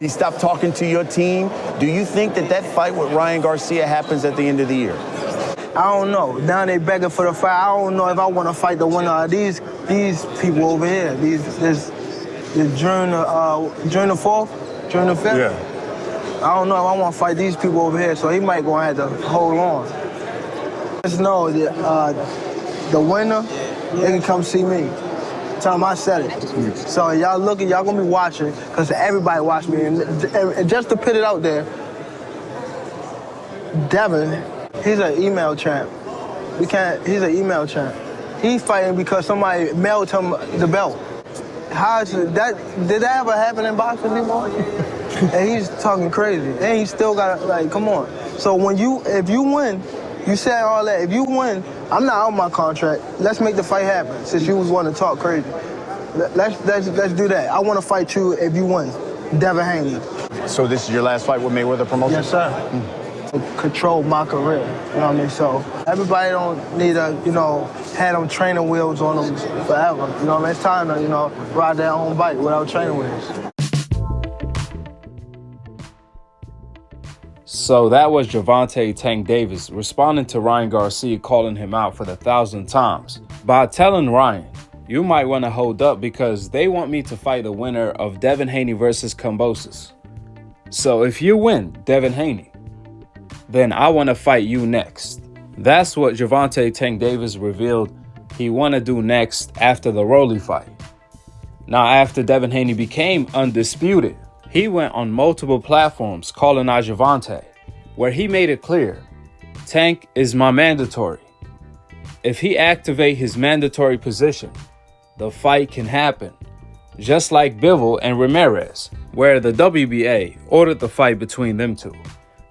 He stopped talking to your team. Do you think that fight with Ryan Garcia happens at the end of the year? I don't know. Now they begging for the fight. I don't know if I want to fight the winner of these people over here. This during the 4th, during the 5th. Yeah. I don't know if I want to fight these people over here, so he might go have to hold on. Just know that the winner, they can come see me. Tell them I said it. So y'all looking, y'all gonna be watching, because everybody watch me. And just to put it out there, Devin, he's an email champ. He's an email champ. He's fighting because somebody mailed him the belt. How is that? Did that ever happen in boxing anymore? And he's talking crazy. And he still got, like, come on. So if you win, you said all that. If you win, I'm not out my contract. Let's make the fight happen. Since you was wanting to talk crazy, let's do that. I want to fight you if you win, Devin Haney. So this is your last fight with Mayweather Promotions? Yes, sir. Control my career. You know what I mean? So everybody don't need to, have them training wheels on them forever. You know what I mean? It's time to, ride their own bike without training wheels. So that was Gervonta Tank Davis responding to Ryan Garcia calling him out for the 1,000th times by telling Ryan, you might want to hold up because they want me to fight the winner of Devin Haney versus Kambosos. So if you win, Devin Haney, then I want to fight you next. That's what Gervonta Tank Davis revealed he want to do next after the Rolly fight. Now, after Devin Haney became undisputed, he went on multiple platforms calling out Gervonta, where he made it clear, Tank is my mandatory. If he activate his mandatory position, the fight can happen. Just like Bivol and Ramirez, where the WBA ordered the fight between them two,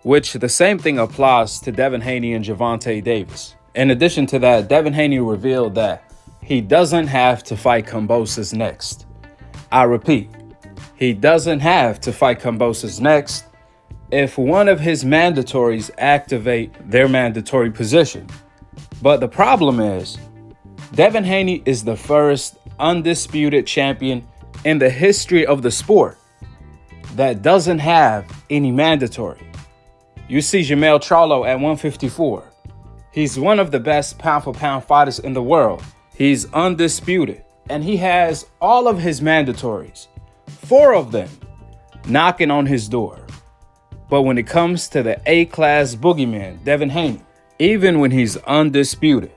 which the same thing applies to Devin Haney and Gervonta Davis. In addition to that, Devin Haney revealed that he doesn't have to fight Kambosos next. I repeat, he doesn't have to fight Kambosos next if one of his mandatories activate their mandatory position. But the problem is, Devin Haney is the first undisputed champion in the history of the sport that doesn't have any mandatory. You see Jermell Charlo at 154. He's one of the best pound-for-pound fighters in the world. He's undisputed, and he has all of his mandatories, 4 of them, knocking on his door. But when it comes to the A-class boogeyman, Devin Haney, even when he's undisputed,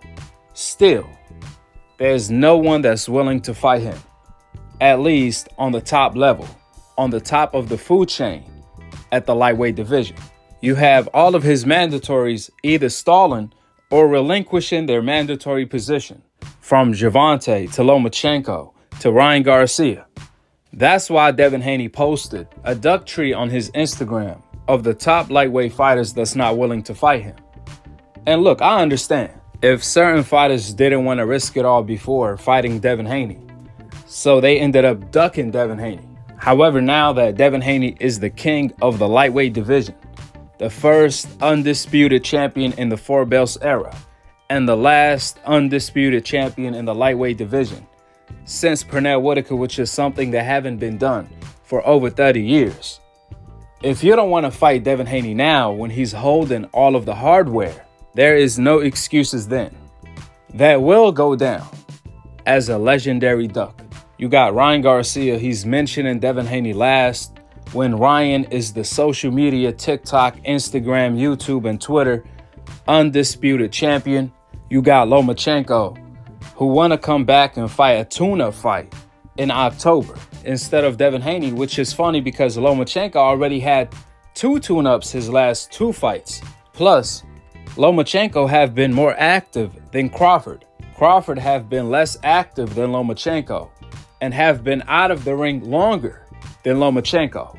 still, there's no one that's willing to fight him, at least on the top level, on the top of the food chain at the lightweight division. You have all of his mandatories either stalling or relinquishing their mandatory position, from Gervonta to Lomachenko to Ryan Garcia. That's why Devin Haney posted a duck tree on his Instagram of the top lightweight fighters that's not willing to fight him. And look, I understand if certain fighters didn't want to risk it all before fighting Devin Haney, so they ended up ducking Devin Haney. However, now that Devin Haney is the king of the lightweight division, the first undisputed champion in the 4 belts era, and the last undisputed champion in the lightweight division since Pernell Whitaker, which is something that haven't been done for over 30 years. If you don't want to fight Devin Haney now when he's holding all of the hardware, there is no excuses then. That will go down as a legendary duck. You got Ryan Garcia, he's mentioning Devin Haney last, when Ryan is the social media, TikTok, Instagram, YouTube, and Twitter undisputed champion. You got Lomachenko, who want to come back and fight a tune-up fight in October instead of Devin Haney, which is funny because Lomachenko already had 2 tune-ups his last 2 fights. Plus, Lomachenko have been more active than Crawford. Crawford have been less active than Lomachenko and have been out of the ring longer than Lomachenko.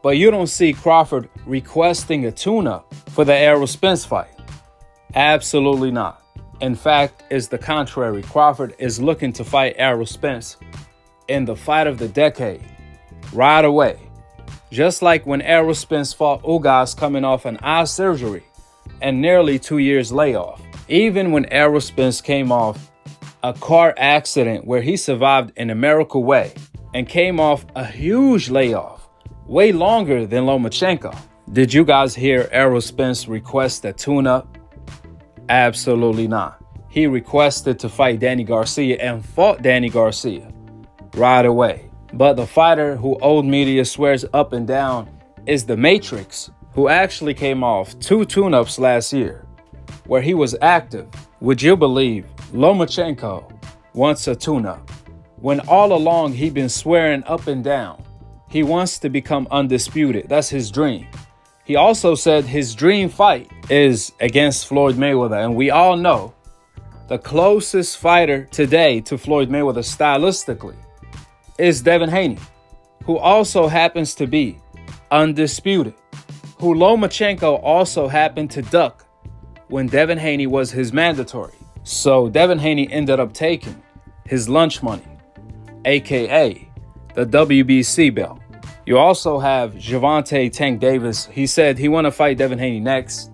But you don't see Crawford requesting a tune-up for the Errol Spence fight. Absolutely not. In fact, it's the contrary. Crawford is looking to fight Errol Spence in the fight of the decade right away. Just like when Errol Spence fought Ugas coming off an eye surgery and nearly 2 years layoff. Even when Errol Spence came off a car accident where he survived in a miracle way and came off a huge layoff way longer than Lomachenko. Did you guys hear Errol Spence request a tune-up? Absolutely not. He requested to fight Danny Garcia and fought Danny Garcia right away. But the fighter who old media swears up and down is the Matrix, who actually came off 2 tune-ups last year, where he was active. Would you believe Lomachenko wants a tune-up, when all along he been swearing up and down he wants to become undisputed? That's his dream. He also said his dream fight is against Floyd Mayweather, and we all know the closest fighter today to Floyd Mayweather stylistically is Devin Haney, who also happens to be undisputed, who Lomachenko also happened to duck when Devin Haney was his mandatory. So Devin Haney ended up taking his lunch money, aka the WBC belt. You also have Gervonta Tank Davis. He said he want to fight Devin Haney next.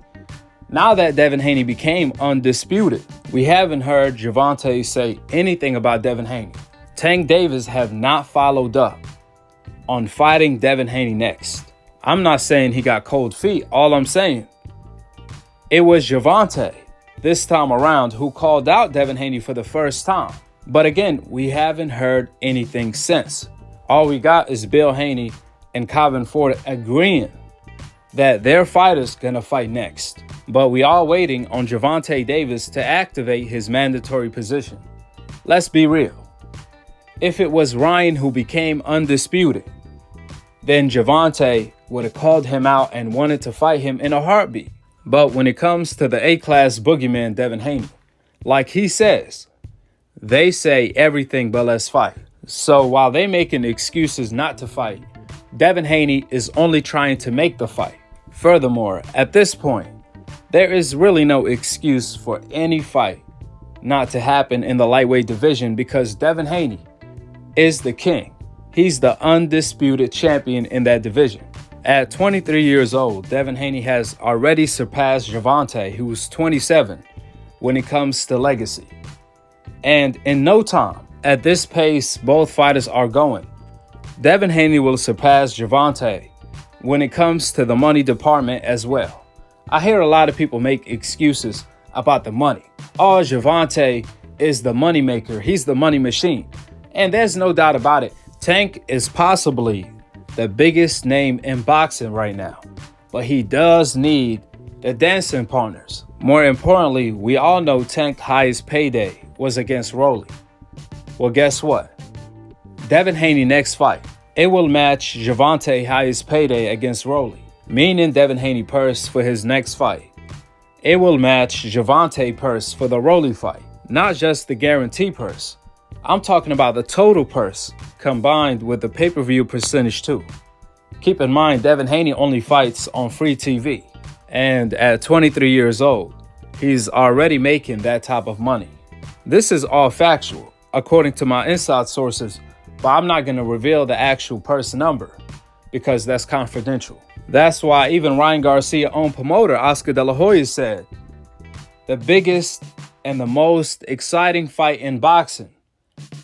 Now that Devin Haney became undisputed, we haven't heard Gervonta say anything about Devin Haney. Tank Davis have not followed up on fighting Devin Haney next. I'm not saying he got cold feet. All I'm saying, it was Gervonta this time around who called out Devin Haney for the first time. But again, we haven't heard anything since. All we got is Bill Haney and Calvin Ford agreeing that their fighter's gonna fight next. But we are waiting on Gervonta Davis to activate his mandatory position. Let's be real. If it was Ryan who became undisputed, then Gervonta would have called him out and wanted to fight him in a heartbeat. But when it comes to the A-class boogeyman Devin Haney, like he says, they say everything but let's fight. So while they making excuses not to fight, Devin Haney is only trying to make the fight. Furthermore, at this point, there is really no excuse for any fight not to happen in the lightweight division because Devin Haney is the king. He's the undisputed champion in that division. At 23 years old, Devin Haney has already surpassed Gervonta, who's 27, when it comes to legacy. And in no time, at this pace both fighters are going, Devin Haney will surpass Gervonta when it comes to the money department as well. I hear a lot of people make excuses about the money. Oh, Gervonta is the money maker. He's the money machine. And there's no doubt about it. Tank is possibly the biggest name in boxing right now. But he does need the dancing partners. More importantly, we all know Tank's highest payday was against Rolly. Well, guess what? Devin Haney next fight, it will match Gervonta's highest payday against Rolly, meaning Devin Haney purse for his next fight. It will match Gervonta purse for the Rolly fight, not just the guarantee purse. I'm talking about the total purse combined with the pay-per-view percentage too. Keep in mind, Devin Haney only fights on free TV. And at 23 years old, he's already making that type of money. This is all factual, according to my inside sources, but I'm not going to reveal the actual purse number because that's confidential. That's why even Ryan Garcia's own promoter, Oscar De La Hoya, said the biggest and the most exciting fight in boxing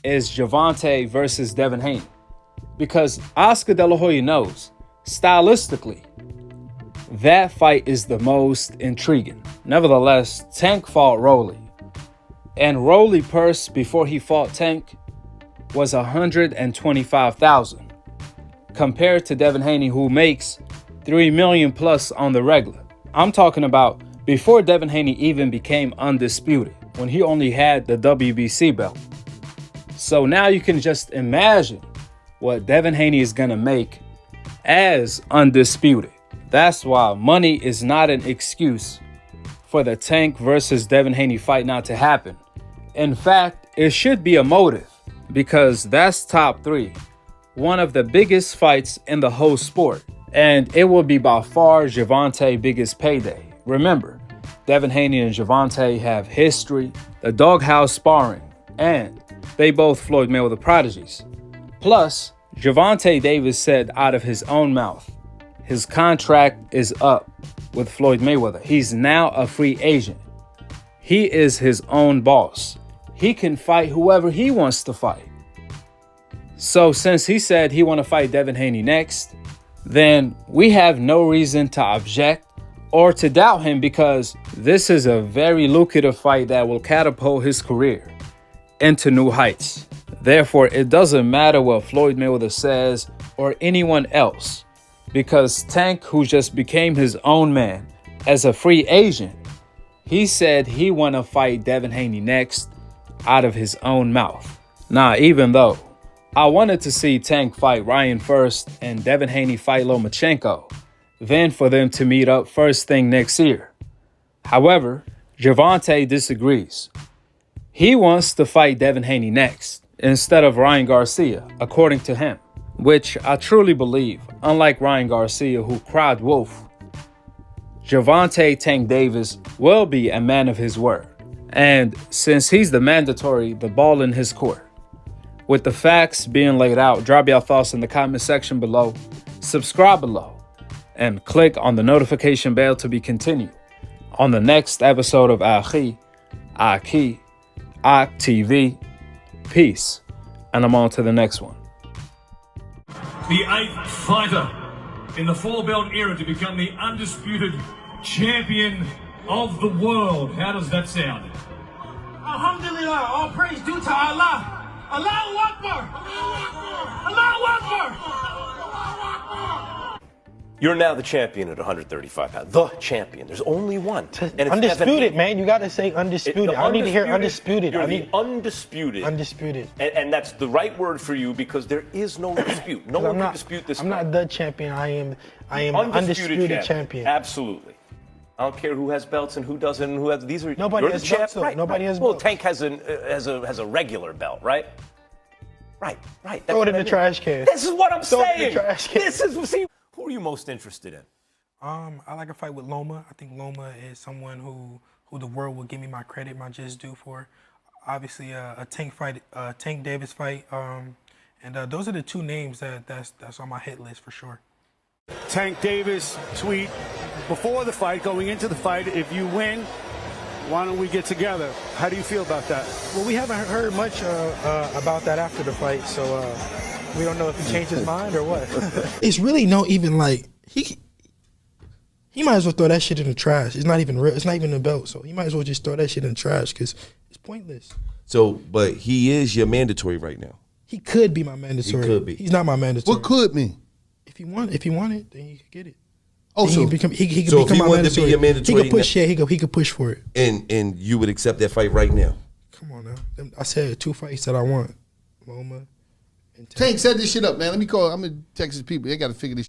is Gervonta versus Devin Haney. Because Oscar De La Hoya knows, stylistically, that fight is the most intriguing. Nevertheless, Tank fought Rolly. And Rolly purse before he fought Tank was $125,000 compared to Devin Haney, who makes $3 million plus on the regular. I'm talking about before Devin Haney even became undisputed, when he only had the WBC belt. So now you can just imagine what Devin Haney is gonna make as undisputed. That's why money is not an excuse for the Tank versus Devin Haney fight not to happen. In fact, it should be a motive because that's top 3, one of the biggest fights in the whole sport. And it will be by far Gervonta's biggest payday. Remember, Devin Haney and Gervonta have history, the doghouse sparring, and they both Floyd Mayweather prodigies. Plus, Gervonta Davis said out of his own mouth, his contract is up with Floyd Mayweather. He's now a free agent. He is his own boss. He can fight whoever he wants to fight. So since he said he want to fight Devin Haney next, then we have no reason to object or to doubt him, because this is a very lucrative fight that will catapult his career into new heights. Therefore, it doesn't matter what Floyd Mayweather says or anyone else, because Tank, who just became his own man as a free agent, he said he want to fight Devin Haney next out of his own mouth. Now, even though I wanted to see Tank fight Ryan first and Devin Haney fight Lomachenko, then for them to meet up first thing next year. However, Gervonta disagrees. He wants to fight Devin Haney next instead of Ryan Garcia, according to him, which I truly believe. Unlike Ryan Garcia, who cried wolf, Gervonta Tank Davis will be a man of his word. And since he's the ball in his court. With the facts being laid out, drop your thoughts in the comment section below, subscribe below, and click on the notification bell to be continued on the next episode of Akhi, TV. Peace, and I'm on to the next one. The 8th fighter in the four-belt era to become the undisputed champion of the world. How does that sound? Alhamdulillah, all praise due to Allah. Allahu Akbar! Allahu Akbar! You're now the champion at 135 pounds. The champion. There's only one. And it's undisputed, man. You got to say undisputed. I need to hear undisputed. You're the undisputed. Undisputed. And that's the right word for you, because there is no dispute. No one can dispute this. I'm not the champion. I am undisputed champion. Absolutely. I don't care who has belts and who doesn't and who has. These are nobody has belts. Right, nobody has belts. Well, Tank has a regular belt, right? Right. Throw it in the trash can. This is what I'm saying. Throw it in the trash can. See. Who are you most interested in? I like a fight with Loma. I think Loma is someone who the world will give me my credit, my just due for. Obviously, a Tank Davis fight, and those are the two names that's on my hit list for sure. Tank Davis tweet before the fight, going into the fight, if you win, why don't we get together? How do you feel about that? Well, we haven't heard much about that after the fight, so we don't know if he changed his mind or what. It's really no even like he might as well throw that shit in the trash. It's not even real. It's not even a belt, so he might as well just throw that shit in the trash because it's pointless. So, but he is your mandatory right now. He could be my mandatory. He could be. He's not my mandatory. What could mean? If he wanted, then he could get it. Oh, so he could become if he my wanted to be your mandatory, he could push. Yeah, he could push for it. And you would accept that fight right now? Come on now. I said 2 fights that I want. Loma and Tank, set this shit up, man. Let me call. I'm gonna text his people. They got to figure this